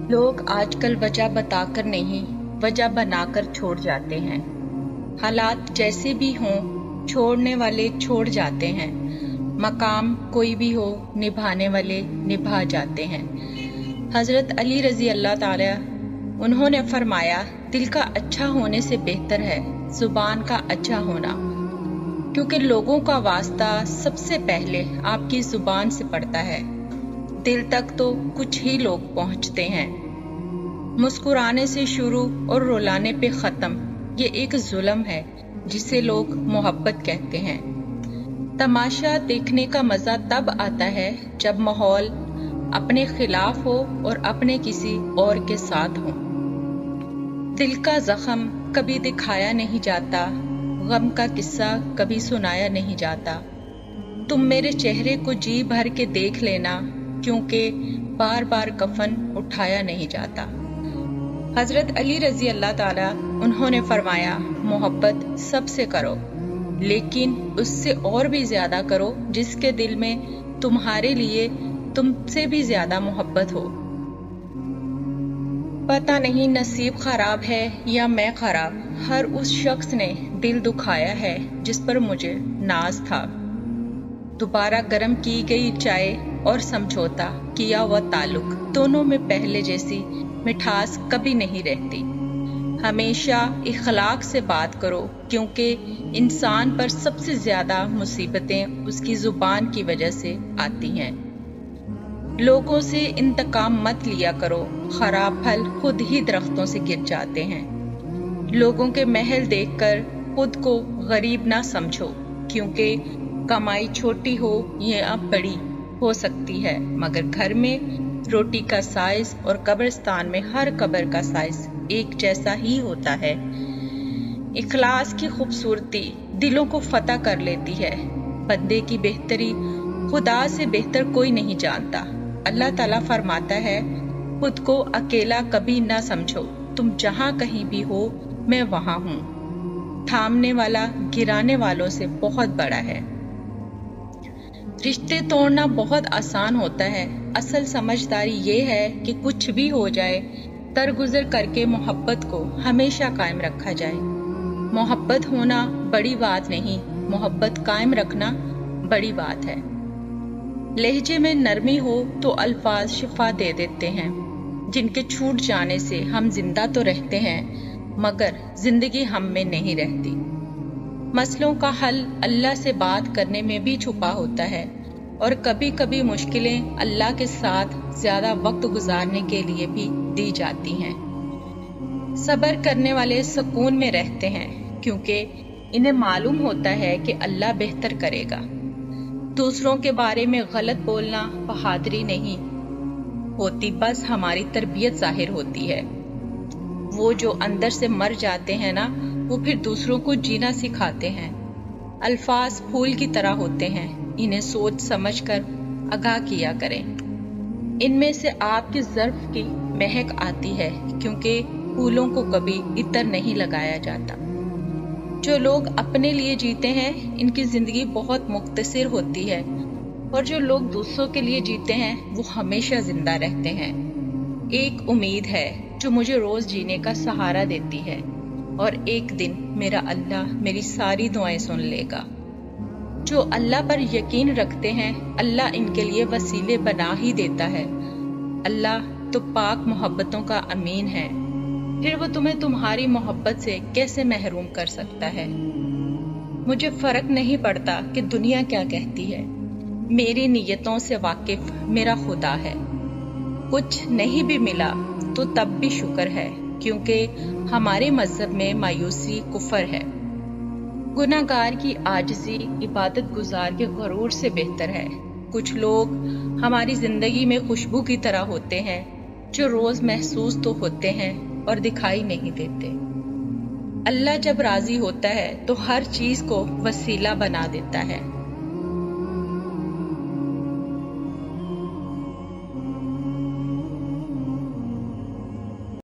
लोग आजकल वजह बताकर नहीं, वजह बनाकर छोड़ जाते हैं। हालात जैसे भी हों, छोड़ने वाले छोड़ जाते हैं। मकाम कोई भी हो, निभाने वाले निभा जाते हैं। हज़रत अली रज़ी अल्लाह ताला उन्होंने फरमाया, दिल का अच्छा होने से बेहतर है ज़ुबान का अच्छा होना, क्योंकि लोगों का वास्ता सबसे पहले आपकी ज़ुबान से पड़ता है। दिल तक तो कुछ ही लोग पहुंचते हैं। मुस्कुराने से शुरू और रुलाने पे ख़त्म, ये एक जुल्म है जिसे लोग मोहब्बत कहते हैं। तमाशा देखने का मज़ा तब आता है जब माहौल अपने खिलाफ हो और अपने किसी और के साथ हो। दिल का जख्म कभी दिखाया नहीं जाता, गम का किस्सा कभी सुनाया नहीं जाता। तुम मेरे चेहरे को जी भर के देख लेना, क्योंकि बार बार कफन उठाया नहीं जाता। हजरत अली रजी अल्लाह ताला उन्होंने फरमाया, मोहब्बत सबसे करो, लेकिन उससे और भी ज्यादा करो जिसके दिल में तुम्हारे लिए तुमसे भी ज्यादा मोहब्बत हो। पता नहीं नसीब खराब है या मैं खराब, हर उस शख्स ने दिल दुखाया है जिस पर मुझे नाज था। दोबारा गर्म की गई चाय और समझौता किया हुआ ताल्लुक, दोनों में पहले जैसी मिठास कभी नहीं रहती। हमेशा इखलाक से बात करो, क्योंकि इंसान पर सबसे ज्यादा मुसीबतें उसकी जुबान की वजह से आती हैं। लोगों से इंतकाम मत लिया करो, खराब फल खुद ही दरख्तों से गिर जाते हैं। लोगों के महल देखकर खुद को गरीब ना समझो, क्योंकि कमाई छोटी हो या बड़ी हो सकती है, मगर घर में रोटी का साइज और कब्रिस्तान में हर कब्र का साइज एक जैसा ही होता है। इखलास की खूबसूरती दिलों को फतह कर लेती है। बंदे की बेहतरी खुदा से बेहतर कोई नहीं जानता। अल्लाह ताला फरमाता है, खुद को अकेला कभी ना समझो, तुम जहां कहीं भी हो मैं वहां हूं। थामने वाला गिराने वालों से बहुत बड़ा है। रिश्ते तोड़ना बहुत आसान होता है, असल समझदारी ये है कि कुछ भी हो जाए दरगुजर करके मोहब्बत को हमेशा कायम रखा जाए। मोहब्बत होना बड़ी बात नहीं, मोहब्बत कायम रखना बड़ी बात है। लहजे में नरमी हो तो अल्फाज शिफा दे देते हैं, जिनके छूट जाने से हम जिंदा तो रहते हैं मगर जिंदगी हम में नहीं रहती। मसलों का हल अल्लाह से बात करने में भी छुपा होता है, और कभी कभी मुश्किलें अल्लाह के साथ ज्यादा वक्त गुजारने के लिए भी दी जाती हैं। सब्र करने वाले सुकून में रहते हैं, क्योंकि इन्हें मालूम होता है कि अल्लाह बेहतर करेगा। दूसरों के बारे में गलत बोलना बहादुरी नहीं होती, बस हमारी तरबियत जाहिर होती है। वो जो अंदर से मर जाते हैं ना, वो फिर दूसरों को जीना सिखाते हैं। अल्फाज फूल की तरह होते हैं, इन्हें सोच समझकर आगाह किया करें। इनमें से आपकी ज़र्फ की महक आती है, क्योंकि फूलों को कभी इतर नहीं लगाया जाता। जो लोग अपने लिए जीते हैं, इनकी जिंदगी बहुत मुख्तसर होती है, और जो लोग दूसरों के लिए जीते हैं वो हमेशा जिंदा रहते हैं। एक उम्मीद है जो मुझे रोज जीने का सहारा देती है, और एक दिन मेरा अल्लाह मेरी सारी दुआएं सुन लेगा। जो अल्लाह पर यकीन रखते हैं, अल्लाह इनके लिए वसीले बना ही देता है। अल्लाह तो पाक मोहब्बतों का अमीन है, फिर वो तुम्हें तुम्हारी मोहब्बत से कैसे महरूम कर सकता है। मुझे फर्क नहीं पड़ता कि दुनिया क्या कहती है, मेरी नीयतों से वाकिफ मेरा खुदा है। कुछ नहीं भी मिला तो तब भी शुक्र है, क्योंकि हमारे मजहब में मायूसी कुफर है। गुनाहगार की आजिज़ी इबादत गुजार के गरूर से बेहतर है। कुछ लोग हमारी जिंदगी में खुशबू की तरह होते हैं, जो रोज महसूस तो होते हैं और दिखाई नहीं देते। अल्लाह जब राजी होता है तो हर चीज को वसीला बना देता है।